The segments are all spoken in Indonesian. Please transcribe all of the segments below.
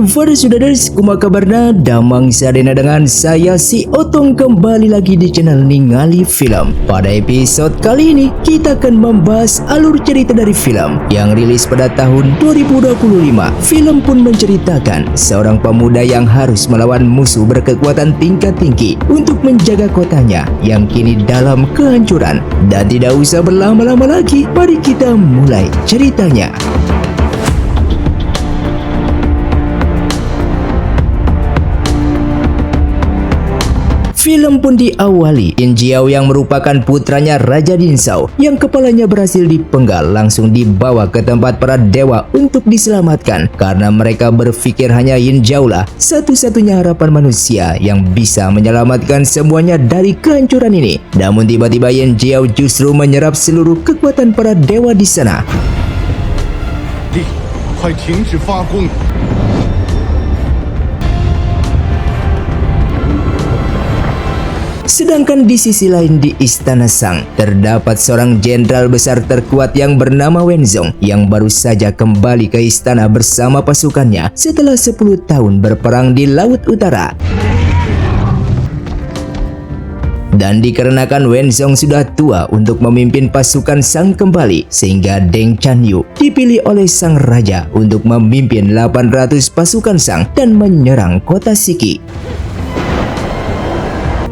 Saudara, kumaha kabarna? Damang sadena dengan saya si Otong kembali lagi di channel Ningali Film. Pada episode kali ini kita akan membahas alur cerita dari film yang rilis pada tahun 2025. Film pun menceritakan seorang pemuda yang harus melawan musuh berkekuatan tingkat tinggi untuk menjaga kotanya yang kini dalam kehancuran. Dan tidak usah berlama-lama lagi, mari kita mulai ceritanya. Film pun diawali Yin Jiao yang merupakan putranya Raja Dinsao yang kepalanya berhasil dipenggal langsung dibawa ke tempat para dewa untuk diselamatkan karena mereka berpikir hanya Yin Jiao lah satu-satunya harapan manusia yang bisa menyelamatkan semuanya dari kehancuran ini. Namun tiba-tiba Yin Jiao justru menyerap seluruh kekuatan para dewa di sana. 帝，快停止发功！ Sedangkan di sisi lain di Istana Sang, terdapat seorang jenderal besar terkuat yang bernama Wenzong yang baru saja kembali ke istana bersama pasukannya setelah 10 tahun berperang di Laut Utara. Dan dikarenakan Wenzong sudah tua untuk memimpin pasukan Sang kembali, sehingga Deng Chanyu dipilih oleh sang raja untuk memimpin 800 pasukan Sang dan menyerang kota Shiki.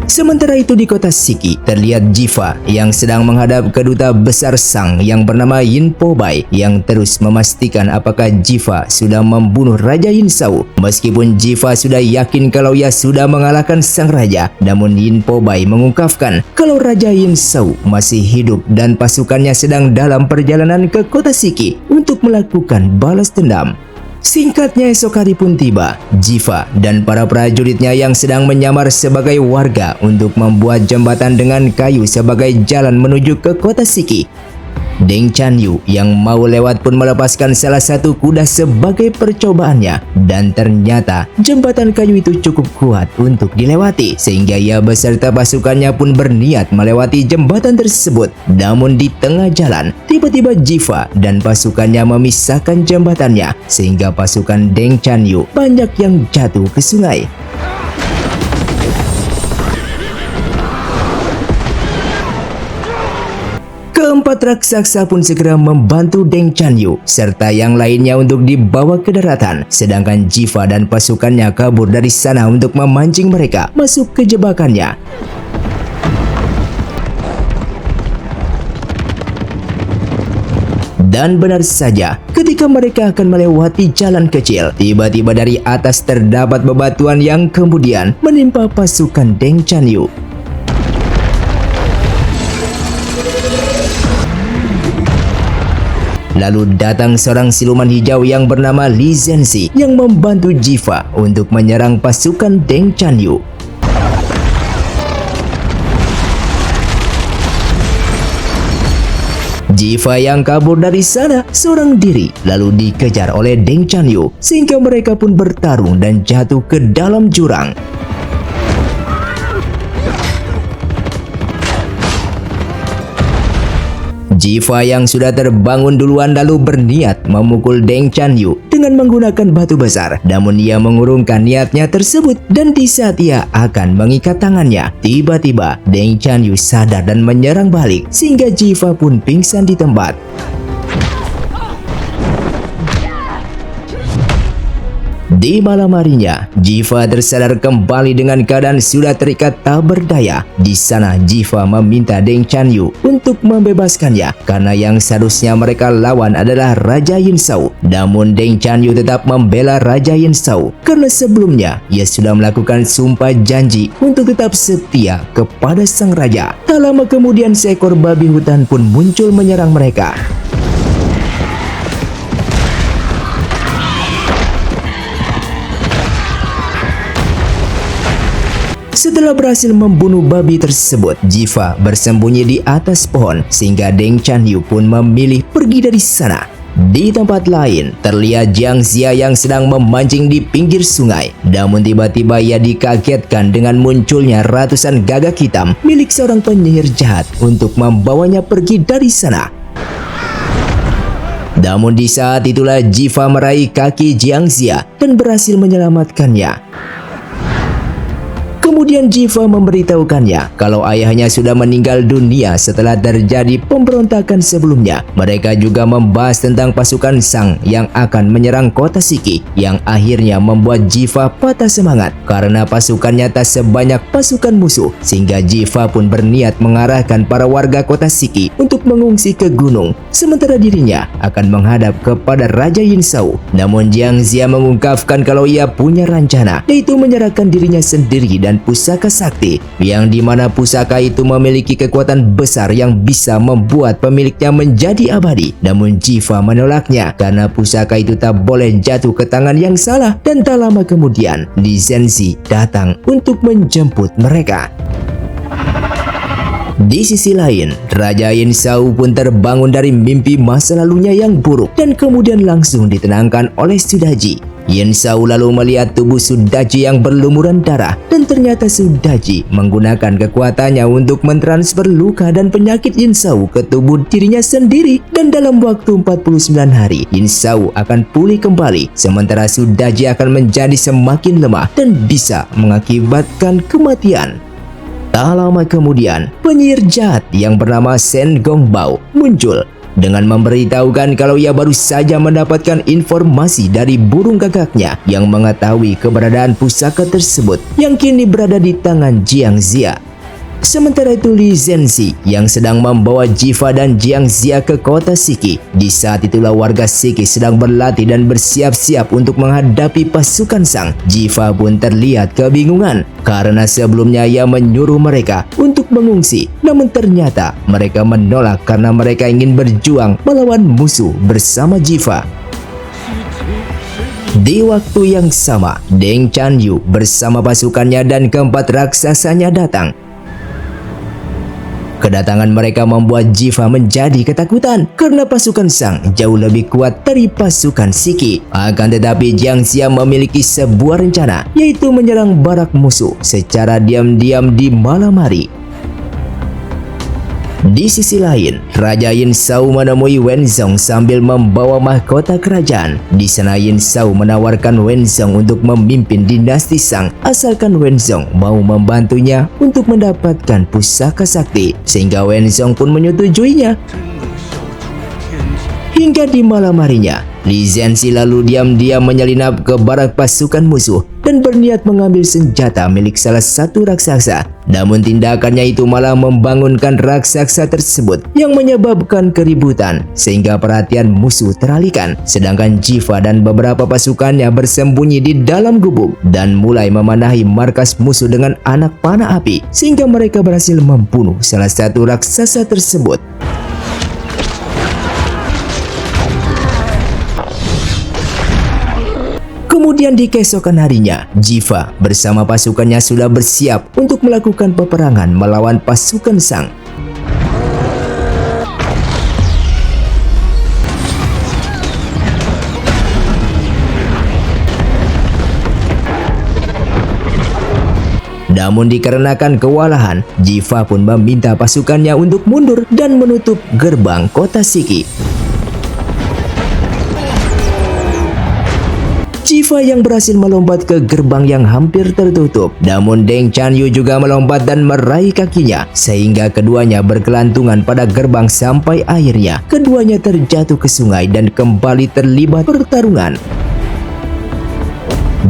Sementara itu di kota Shiki, terlihat Jiva yang sedang menghadap keduta besar Sang yang bernama Yin Pobai yang terus memastikan apakah Jiva sudah membunuh Raja Yin Shao. Meskipun Jiva sudah yakin kalau ia sudah mengalahkan sang raja, namun Yin Pobai mengungkapkan kalau Raja Yin Shao masih hidup dan pasukannya sedang dalam perjalanan ke kota Shiki untuk melakukan balas dendam. Singkatnya esok hari pun tiba, Jiva dan para prajuritnya yang sedang menyamar sebagai warga untuk membuat jembatan dengan kayu sebagai jalan menuju ke kota Shiki. Deng Chanyu yang mau lewat pun melepaskan salah satu kuda sebagai percobaannya, dan ternyata jembatan kayu itu cukup kuat untuk dilewati sehingga ia beserta pasukannya pun berniat melewati jembatan tersebut. Namun di tengah jalan tiba-tiba Jiva dan pasukannya memisahkan jembatannya sehingga pasukan Deng Chanyu banyak yang jatuh ke sungai. Keempat raksasa pun segera membantu Deng Chanyu serta yang lainnya untuk dibawa ke daratan, sedangkan Jiva dan pasukannya kabur dari sana untuk memancing mereka masuk ke jebakannya. Dan benar saja, ketika mereka akan melewati jalan kecil, tiba-tiba dari atas terdapat bebatuan yang kemudian menimpa pasukan Deng Chanyu. Lalu datang seorang siluman hijau yang bernama Li Zhenxi yang membantu Jiva untuk menyerang pasukan Deng Chanyu. Jiva yang kabur dari sana seorang diri lalu dikejar oleh Deng Chanyu sehingga mereka pun bertarung dan jatuh ke dalam jurang. Jiva yang sudah terbangun duluan lalu berniat memukul Deng Chanyu dengan menggunakan batu besar. Namun ia mengurungkan niatnya tersebut, dan di saat ia akan mengikat tangannya, tiba-tiba Deng Chanyu sadar dan menyerang balik sehingga Jiva pun pingsan di tempat. Di malam harinya, Jiva tersadar kembali dengan keadaan sudah terikat tak berdaya. Di sana, Jiva meminta Deng Chanyu untuk membebaskannya karena yang seharusnya mereka lawan adalah Raja Yin Shao. Namun Deng Chanyu tetap membela Raja Yin Shao karena sebelumnya ia sudah melakukan sumpah janji untuk tetap setia kepada sang raja. Tak lama kemudian seekor babi hutan pun muncul menyerang mereka. Setelah berhasil membunuh babi tersebut, Jiva bersembunyi di atas pohon sehingga Deng Chanyu pun memilih pergi dari sana. Di tempat lain, terlihat Jiang Xia yang sedang memancing di pinggir sungai. Namun tiba-tiba ia dikagetkan dengan munculnya ratusan gagak hitam milik seorang penyihir jahat untuk membawanya pergi dari sana. Namun di saat itulah Jiva meraih kaki Jiang Xia dan berhasil menyelamatkannya. Kemudian Jiva memberitahukannya kalau ayahnya sudah meninggal dunia setelah terjadi pemberontakan sebelumnya. Mereka juga membahas tentang pasukan Shang yang akan menyerang kota Shiki, yang akhirnya membuat Jiva patah semangat karena pasukannya tak sebanyak pasukan musuh, sehingga Jiva pun berniat mengarahkan para warga kota Shiki untuk mengungsi ke gunung, sementara dirinya akan menghadap kepada Raja Yin Shao. Namun Jiang Xia mengungkapkan kalau ia punya rencana, yaitu menyerahkan dirinya sendiri dan pusaka sakti, yang dimana pusaka itu memiliki kekuatan besar yang bisa membuat pemiliknya menjadi abadi. Namun Jiva menolaknya karena pusaka itu tak boleh jatuh ke tangan yang salah, dan tak lama kemudian Li Zhenzi datang untuk menjemput mereka. Di sisi lain, Raja Yin Shao pun terbangun dari mimpi masa lalunya yang buruk dan kemudian langsung ditenangkan oleh Sudaji. Yin Shao lalu melihat tubuh Sudaji yang berlumuran darah, dan ternyata Sudaji menggunakan kekuatannya untuk mentransfer luka dan penyakit Yin Shao ke tubuh dirinya sendiri, dan dalam waktu 49 hari Yin Shao akan pulih kembali, sementara Sudaji akan menjadi semakin lemah dan bisa mengakibatkan kematian. Tak lama kemudian, penyihir jahat yang bernama Shen Gongbao muncul dengan memberitahukan kalau ia baru saja mendapatkan informasi dari burung gagaknya yang mengetahui keberadaan pusaka tersebut yang kini berada di tangan Jiang Xia. Sementara itu Li Zhenzi yang sedang membawa Jiva dan Jiang Xia ke kota Shiki. Di saat itulah warga Shiki sedang berlatih dan bersiap-siap untuk menghadapi pasukan Shang. Jiva pun terlihat kebingungan karena sebelumnya ia menyuruh mereka untuk mengungsi. Namun ternyata mereka menolak karena mereka ingin berjuang melawan musuh bersama Jiva. Di waktu yang sama, Deng Chanyu bersama pasukannya dan keempat raksasanya datang. Kedatangan mereka membuat Jiva menjadi ketakutan karena pasukan Shang jauh lebih kuat dari pasukan Shiki. Akan tetapi Jiang Xia memiliki sebuah rencana, yaitu menyerang barak musuh secara diam-diam di malam hari. Di sisi lain, Raja Yin Shao menemui Wenzong sambil membawa mahkota kerajaan. Di sana Yin Shao menawarkan Wenzong untuk memimpin dinasti Shang asalkan Wenzong mau membantunya untuk mendapatkan pusaka sakti, sehingga Wenzong pun menyetujuinya. Hingga di malam harinya, Li Zhenzi lalu diam-diam menyelinap ke barak pasukan musuh dan berniat mengambil senjata milik salah satu raksasa. Namun tindakannya itu malah membangunkan raksasa tersebut yang menyebabkan keributan sehingga perhatian musuh teralihkan. Sedangkan Jiva dan beberapa pasukannya bersembunyi di dalam gubuk dan mulai memanahi markas musuh dengan anak panah api, sehingga mereka berhasil membunuh salah satu raksasa tersebut. Kemudian di keesokan harinya, Jiva bersama pasukannya sudah bersiap untuk melakukan peperangan melawan pasukan Shang. Namun dikarenakan kewalahan, Jiva pun meminta pasukannya untuk mundur dan menutup gerbang kota Shiki. Jiva yang berhasil melompat ke gerbang yang hampir tertutup. Namun Deng Chanyu juga melompat dan meraih kakinya, sehingga keduanya berkelantungan pada gerbang sampai akhirnya keduanya terjatuh ke sungai dan kembali terlibat pertarungan.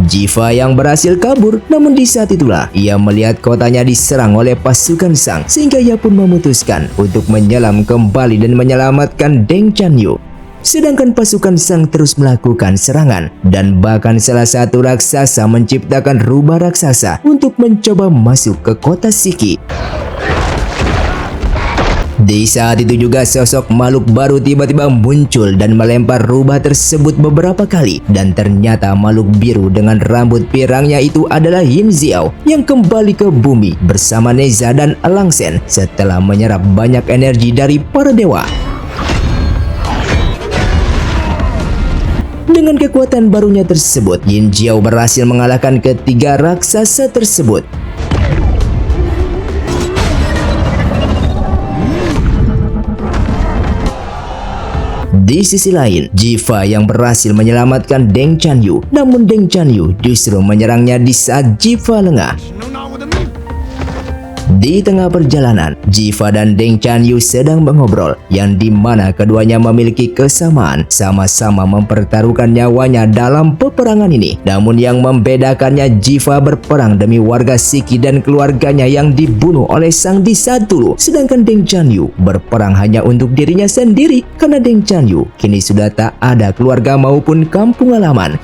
Jiva yang berhasil kabur, namun di saat itulah ia melihat kotanya diserang oleh pasukan Shang, sehingga ia pun memutuskan untuk menyelam kembali dan menyelamatkan Deng Chanyu. Sedangkan pasukan Shang terus melakukan serangan, dan bahkan salah satu raksasa menciptakan rubah raksasa untuk mencoba masuk ke kota Shiki. Di saat itu juga sosok makhluk baru tiba-tiba muncul dan melempar rubah tersebut beberapa kali, dan ternyata makhluk biru dengan rambut pirangnya itu adalah Yin Xiao yang kembali ke bumi bersama Neza dan Elang Shen setelah menyerap banyak energi dari para dewa. Dengan kekuatan barunya tersebut, Yin Xiao berhasil mengalahkan ketiga raksasa tersebut. Di sisi lain, Jiva yang berhasil menyelamatkan Deng Chanyu, namun Deng Chanyu justru menyerangnya di saat Jiva lengah. 只能拿我的命！ Di tengah perjalanan, Jiva dan Deng Chanyu sedang mengobrol, yang dimana keduanya memiliki kesamaan, sama-sama mempertaruhkan nyawanya dalam peperangan ini. Namun yang membedakannya, Jiva berperang demi warga Shiki dan keluarganya yang dibunuh oleh sang Disatulu, sedangkan Deng Chanyu berperang hanya untuk dirinya sendiri karena Deng Chanyu kini sudah tak ada keluarga maupun kampung halaman.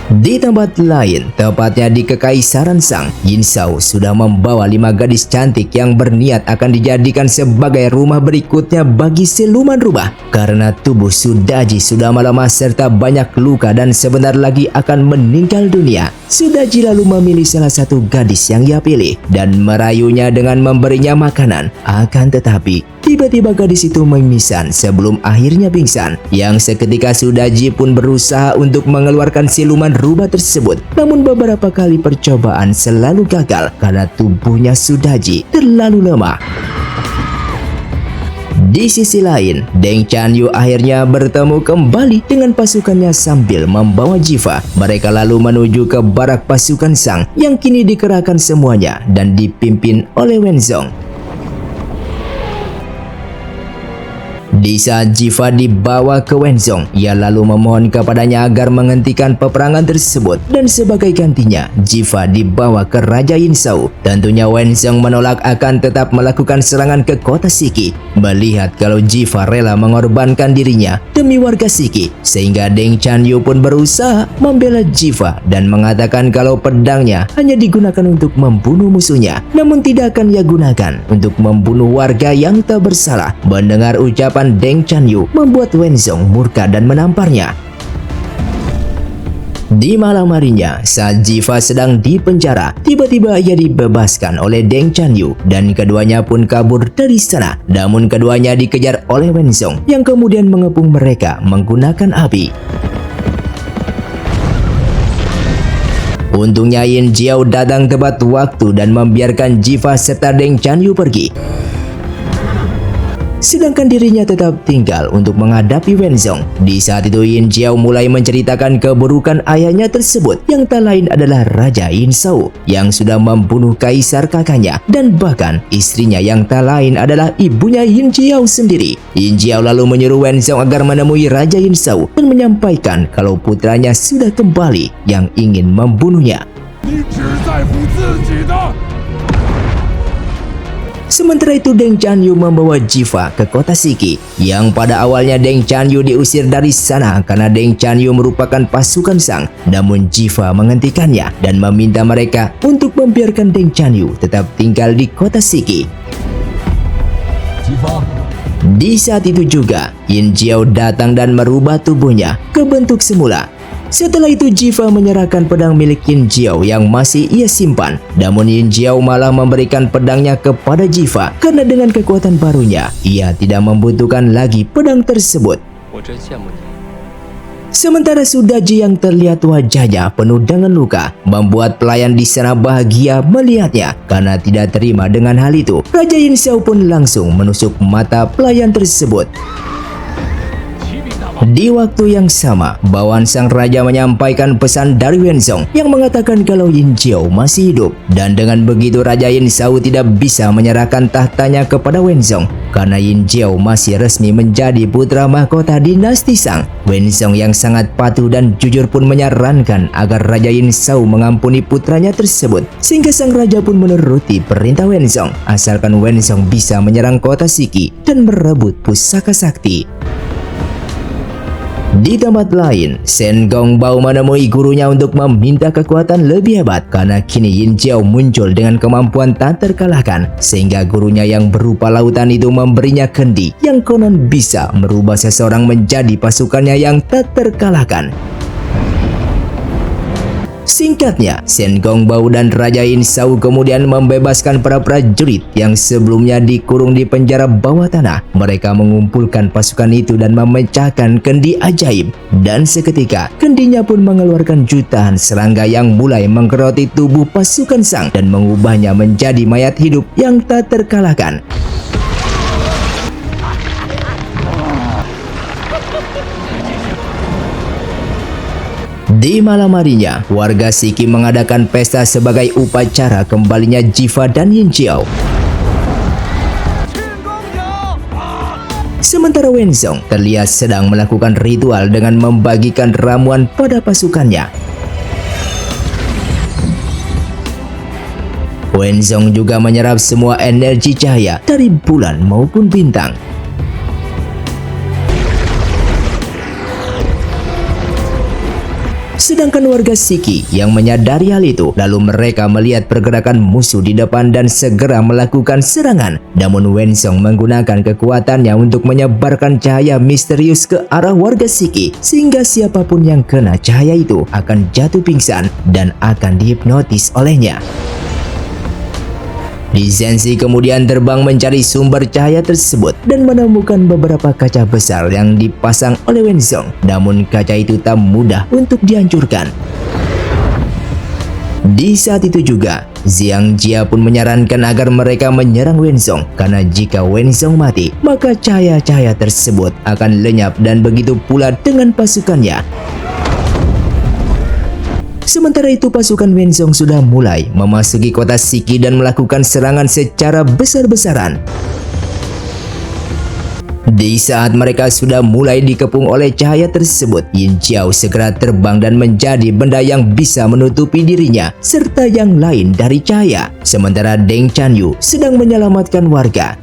Di tempat lain, tepatnya di Kekaisaran Shang, Yin Zhao sudah membawa 5 gadis cantik yang berniat akan dijadikan sebagai rumah berikutnya bagi siluman rubah. Karena tubuh Sudaji sudah melemah serta banyak luka dan sebentar lagi akan meninggal dunia, Sudaji lalu memilih salah satu gadis yang ia pilih dan merayunya dengan memberinya makanan. Akan tetapi, tiba-tiba gadis itu mimisan sebelum akhirnya pingsan, yang seketika Sudaji pun berusaha untuk mengeluarkan siluman rubah tersebut. Namun beberapa kali percobaan selalu gagal karena tubuhnya Sudaji terlalu lemah. Di sisi lain, Deng Chanyu akhirnya bertemu kembali dengan pasukannya sambil membawa Jiva. Mereka lalu menuju ke barak pasukan Shang yang kini dikerahkan semuanya dan dipimpin oleh Wenzong. Di saat Jiva dibawa ke Wenzong, ia lalu memohon kepadanya agar menghentikan peperangan tersebut dan sebagai gantinya, Jiva dibawa ke Raja Yin Zhao. Tentunya Wenzong menolak akan tetap melakukan serangan ke kota Shiki, melihat kalau Jiva rela mengorbankan dirinya demi warga Shiki, sehingga Deng Chanyu pun berusaha membela Jiva dan mengatakan kalau pedangnya hanya digunakan untuk membunuh musuhnya, namun tidak akan ia gunakan untuk membunuh warga yang tak bersalah. Mendengar ucapan Deng Chanyu membuat Wenzong murka dan menamparnya. Di malam harinya, saat Jiva sedang di penjara, tiba-tiba ia dibebaskan oleh Deng Chanyu dan keduanya pun kabur dari sana. Namun keduanya dikejar oleh Wenzong yang kemudian mengepung mereka menggunakan api. Untungnya Yin Jiao datang tepat waktu dan membiarkan Jiva serta Deng Chanyu pergi. Sedangkan dirinya tetap tinggal untuk menghadapi Wenzong. Di saat itu Yin Jiao mulai menceritakan keburukan ayahnya tersebut yang tak lain adalah Raja Yin Zhao yang sudah membunuh kaisar kakaknya dan bahkan istrinya yang tak lain adalah ibunya Yin Jiao sendiri. Yin Jiao lalu menyuruh Wenzong agar menemui Raja Yin Zhao dan menyampaikan kalau putranya sudah kembali yang ingin membunuhnya. 你只在乎自己的。 Sementara itu Deng Chanyu membawa Jiva ke kota Shiki, yang pada awalnya Deng Chanyu diusir dari sana karena Deng Chanyu merupakan pasukan Shang. Namun Jiva menghentikannya dan meminta mereka untuk membiarkan Deng Chanyu tetap tinggal di kota Shiki. Jiva， Di saat itu juga, Yin Jiao datang dan merubah tubuhnya ke bentuk semula. Setelah itu Jiva menyerahkan pedang milik Yin Jiao yang masih ia simpan. Namun Yin Jiao malah memberikan pedangnya kepada Jiva karena dengan kekuatan barunya, ia tidak membutuhkan lagi pedang tersebut. Sementara Sudaji yang terlihat wajahnya penuh dengan luka membuat pelayan di sana bahagia melihatnya. Karena tidak terima dengan hal itu, Raja Yin Zhao pun langsung menusuk mata pelayan tersebut. Di waktu yang sama, bawaan sang raja menyampaikan pesan dari Wenzong yang mengatakan kalau Yin Jiao masih hidup. Dan dengan begitu Raja Yin Zhao tidak bisa menyerahkan tahtanya kepada Wenzong karena Yin Jiao masih resmi menjadi putra mahkota dinasti Shang. Wenzong yang sangat patuh dan jujur pun menyarankan agar Raja Yin Zhao mengampuni putranya tersebut, sehingga sang raja pun menuruti perintah Wenzong asalkan Wenzong bisa menyerang kota Shiki dan merebut pusaka sakti. Di tempat lain, Shen Gongbao menemui gurunya untuk meminta kekuatan lebih hebat karena kini Yin Jiao muncul dengan kemampuan tak terkalahkan, sehingga gurunya yang berupa lautan itu memberinya kendi yang konon bisa merubah seseorang menjadi pasukannya yang tak terkalahkan. Singkatnya, Shen Gongbao dan Raja Yin Zhao kemudian membebaskan para prajurit yang sebelumnya dikurung di penjara bawah tanah. Mereka mengumpulkan pasukan itu dan memecahkan kendi ajaib. Dan seketika, kendinya pun mengeluarkan jutaan serangga yang mulai menggeroti tubuh pasukan Shang dan mengubahnya menjadi mayat hidup yang tak terkalahkan. Di malam harinya, warga Siki mengadakan pesta sebagai upacara kembalinya Jiva dan Yin Xiao. Sementara Wenzong terlihat sedang melakukan ritual dengan membagikan ramuan pada pasukannya. Wenzong juga menyerap semua energi cahaya dari bulan maupun bintang. Sedangkan warga Siki yang menyadari hal itu, lalu mereka melihat pergerakan musuh di depan dan segera melakukan serangan. Namun Wenzong menggunakan kekuatannya untuk menyebarkan cahaya misterius ke arah warga Siki, sehingga siapapun yang kena cahaya itu akan jatuh pingsan dan akan dihipnotis olehnya. Li Zhenzi kemudian terbang mencari sumber cahaya tersebut dan menemukan beberapa kaca besar yang dipasang oleh Wenzong. Namun kaca itu tak mudah untuk dihancurkan. Di saat itu juga, Xiang Jia pun menyarankan agar mereka menyerang Wenzong, karena jika Wenzong mati, maka cahaya-cahaya tersebut akan lenyap dan begitu pula dengan pasukannya. Sementara itu pasukan Wenzong sudah mulai memasuki kota Siki dan melakukan serangan secara besar-besaran. Di saat mereka sudah mulai dikepung oleh cahaya tersebut, Yin Xiao segera terbang dan menjadi benda yang bisa menutupi dirinya serta yang lain dari cahaya. Sementara Deng Chanyu sedang menyelamatkan warga.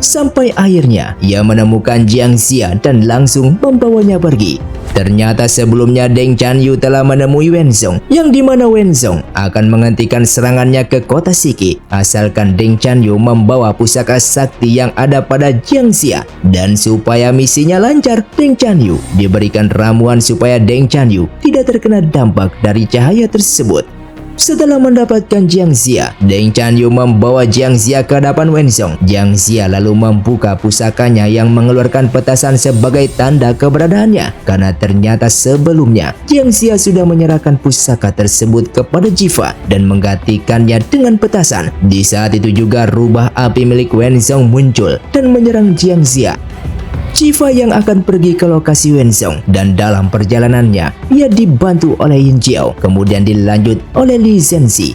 Sampai akhirnya ia menemukan Jiang Xia dan langsung membawanya pergi. Ternyata sebelumnya Deng Chanyu telah menemui Wenzong, yang dimana Wenzong akan menghentikan serangannya ke kota Siki asalkan Deng Chanyu membawa pusaka sakti yang ada pada Jiang Xia. Dan supaya misinya lancar, Deng Chanyu diberikan ramuan supaya Deng Chanyu tidak terkena dampak dari cahaya tersebut. Setelah mendapatkan Jiang Xia, Deng Chanyu membawa Jiang Xia ke hadapan Wenzong. Jiang Xia lalu membuka pusakanya yang mengeluarkan petasan sebagai tanda keberadaannya, karena ternyata sebelumnya Jiang Xia sudah menyerahkan pusaka tersebut kepada Jiva dan menggantikannya dengan petasan. Di saat itu juga rubah api milik Wenzong muncul dan menyerang Jiang Xia. Jiva yang akan pergi ke lokasi Wenzong, dan dalam perjalanannya ia dibantu oleh Yin Xiao, kemudian dilanjut oleh Li Zhenzi.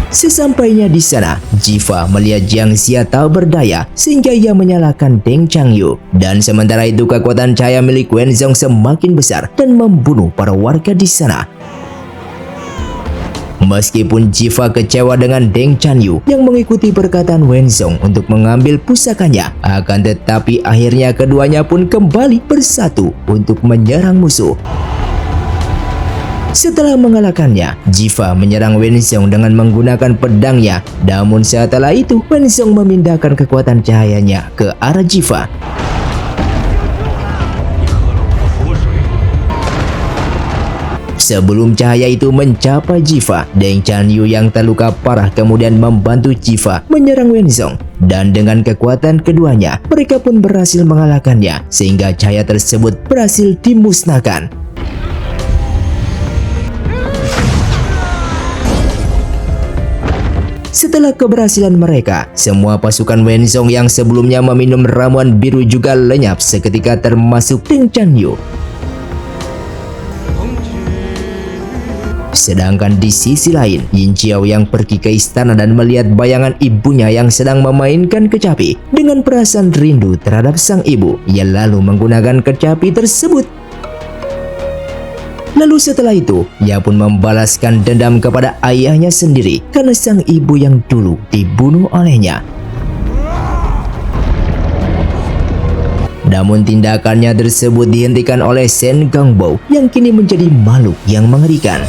Sesampainya di sana, Jiva melihat Jiang Xia tak berdaya sehingga ia menyalahkan Deng Chanyu. Dan sementara itu kekuatan cahaya milik Wenzong semakin besar dan membunuh para warga di sana. Meskipun Jiva kecewa dengan Deng Chanyu yang mengikuti perkataan Wenzong untuk mengambil pusakanya, akan tetapi akhirnya keduanya pun kembali bersatu untuk menyerang musuh. Setelah mengalahkannya, Jiva menyerang Wenzong dengan menggunakan pedangnya. Namun setelah itu, Wenzong memindahkan kekuatan cahayanya ke arah Jiva. Sebelum cahaya itu mencapai Jiva, Deng Chanyu yang terluka parah kemudian membantu Jiva menyerang Wenzong. Dan dengan kekuatan keduanya, mereka pun berhasil mengalahkannya, sehingga cahaya tersebut berhasil dimusnahkan. Setelah keberhasilan mereka, semua pasukan Wenzong yang sebelumnya meminum ramuan biru juga lenyap seketika, termasuk Deng Chanyu. Sedangkan di sisi lain, Yin Xiao yang pergi ke istana dan melihat bayangan ibunya yang sedang memainkan kecapi. Dengan perasaan rindu terhadap sang ibu, ia lalu menggunakan kecapi tersebut. Lalu setelah itu, ia pun membalaskan dendam kepada ayahnya sendiri karena sang ibu yang dulu dibunuh olehnya. Namun tindakannya tersebut dihentikan oleh Shen Gangbao yang kini menjadi makhluk yang mengerikan.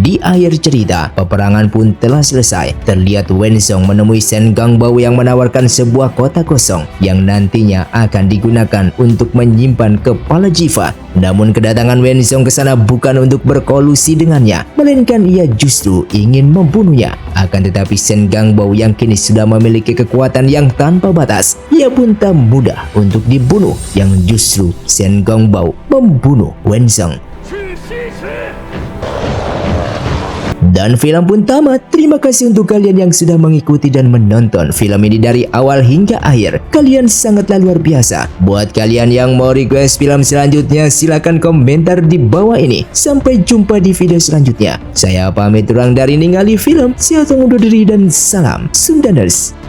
Di akhir cerita, peperangan pun telah selesai. Terlihat Wenzong menemui Shen Gangbao yang menawarkan sebuah kotak kosong yang nantinya akan digunakan untuk menyimpan kepala Jiva. Namun kedatangan Wenzong ke sana bukan untuk berkolusi dengannya, melainkan ia justru ingin membunuhnya. Akan tetapi Shen Gangbao yang kini sudah memiliki kekuatan yang tanpa batas, ia pun tak mudah untuk dibunuh, yang justru Shen Gangbao membunuh Wenzong. Dan film pun tamat. Terima kasih untuk kalian yang sudah mengikuti dan menonton film ini dari awal hingga akhir. Kalian sangatlah luar biasa. Buat kalian yang mau request film selanjutnya, silahkan komentar di bawah ini. Sampai jumpa di video selanjutnya. Saya pamit orang dari Ningali Film. Saya undur diri dan salam Sundaners.